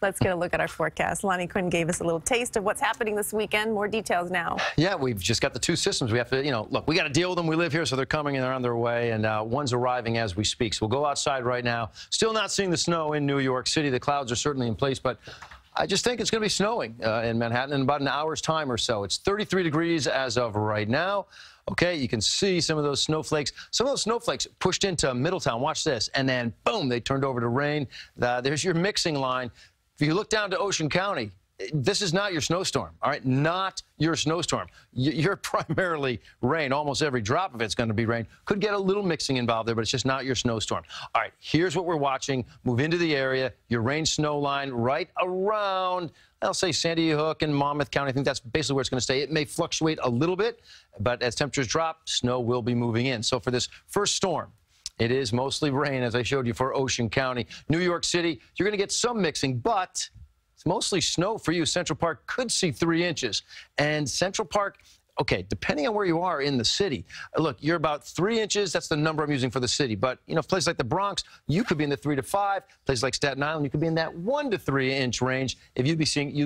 Let's get a look at our forecast. Lonnie, Quinn gave us a little taste of what's happening this weekend. More details now. Yeah, we've just got the two systems. We have to, look, we got to deal with them. We live here, so they're coming and they're on their way, and one's arriving as we speak. So we'll go outside right now. Still not seeing the snow in New York City. The clouds are certainly in place, but I just think it's going to be snowing in Manhattan in about an hour's time or so. It's 33 degrees as of right now. Okay, you can see some of those snowflakes. Some of those snowflakes pushed into Middletown. Watch this. And then, boom, they turned over to rain. There's your mixing line. If you look down to Ocean County, this is not your snowstorm, all right? Not your snowstorm. You're primarily rain. Almost every drop of it's going to be rain. Could get a little mixing involved there, but it's just not your snowstorm. All right, here's what we're watching. Move into the area. Your rain snow line right around, I'll say Sandy Hook and Monmouth County. I think that's basically where it's going to stay. It may fluctuate a little bit, but as temperatures drop, snow will be moving in. So for this first storm, it is mostly rain, as I showed you, for Ocean County. New York City, you're going to get some mixing, but it's mostly snow for you. Central Park could see 3 inches. And Central Park, okay, depending on where you are in the city, look, you're about 3 inches. That's the number I'm using for the city. But, places like the Bronx, you could be in the 3 to 5. Places like Staten Island, you could be in that 1 to 3 inch range. If you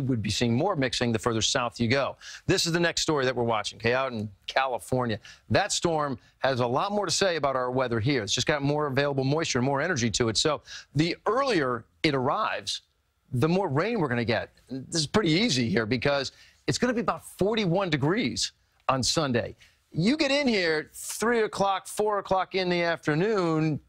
would be seeing more mixing the further south you go. This is the next story that we're watching, okay, out in California. That storm has a lot more to say about our weather here. It's just got more available moisture, more energy to it. So the earlier it arrives, the more rain we're going to get. This is pretty easy here because it's going to be about 41 degrees on Sunday. You get in here 3 o'clock, 4 o'clock in the afternoon,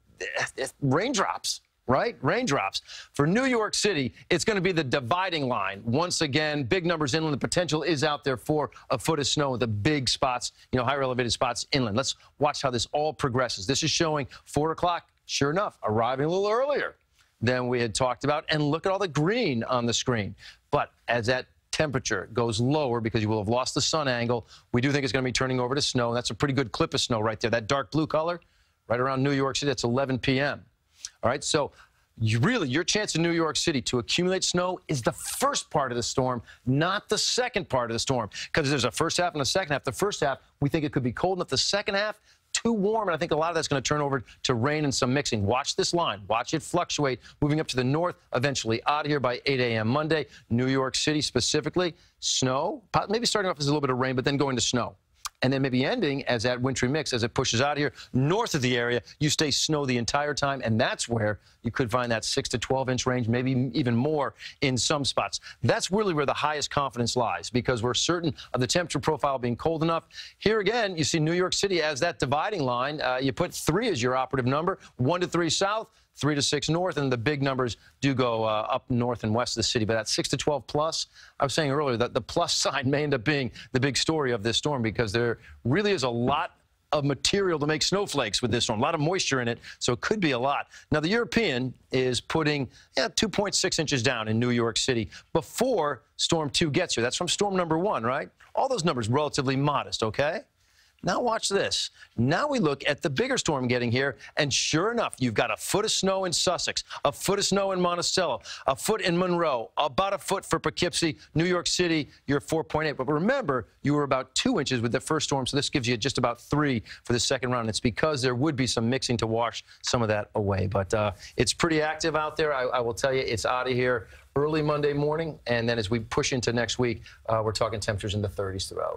raindrops, right? Raindrops. For New York City, it's going to be the dividing line. Once again, big numbers inland. The potential is out there for a foot of snow with the big spots, higher elevated spots inland. Let's watch how this all progresses. This is showing 4 o'clock, sure enough, arriving a little earlier than we had talked about. And look at all the green on the screen. But as that temperature goes lower because you will have lost the sun angle, we do think it's going to be turning over to snow. That's a pretty good clip of snow right there. That dark blue color right around New York City, that's 11 p.m. All right, so your chance in New York City to accumulate snow is the first part of the storm, not the second part of the storm, because there's a first half and a second half. The first half, we think it could be cold enough. The second half, too warm, and I think a lot of that's going to turn over to rain and some mixing. Watch this line. Watch it fluctuate, moving up to the north, eventually out of here by 8 a.m. Monday. New York City specifically, snow, maybe starting off as a little bit of rain, but then going to snow. And then maybe ending as that wintry mix as it pushes out of here. North of the area, you stay snow the entire time, and that's where you could find that 6 to 12 inch range, maybe even more in some spots. That's really where the highest confidence lies because we're certain of the temperature profile being cold enough. Here again, you see New York City as that dividing line. You put 3 as your operative number, 1 to 3 south, 3 to 6 north, and the big numbers do go up north and west of the city. But at 6 to 12 plus, I was saying earlier that the plus sign may end up being the big story of this storm because there really is a lot of material to make snowflakes with this storm, a lot of moisture in it, so it could be a lot. Now, the European is putting 2.6 inches down in New York City before Storm 2 gets here. That's from Storm number 1, right? All those numbers relatively modest, okay? Now watch this. Now we look at the bigger storm getting here, and sure enough, you've got a foot of snow in Sussex, a foot of snow in Monticello, a foot in Monroe, about a foot for Poughkeepsie. New York City, you're 4.8. But remember, you were about 2 inches with the first storm, so this gives you just about 3 for the second round. It's because there would be some mixing to wash some of that away. But it's pretty active out there. I will tell you, it's out of here early Monday morning, and then as we push into next week, we're talking temperatures in the 30s throughout.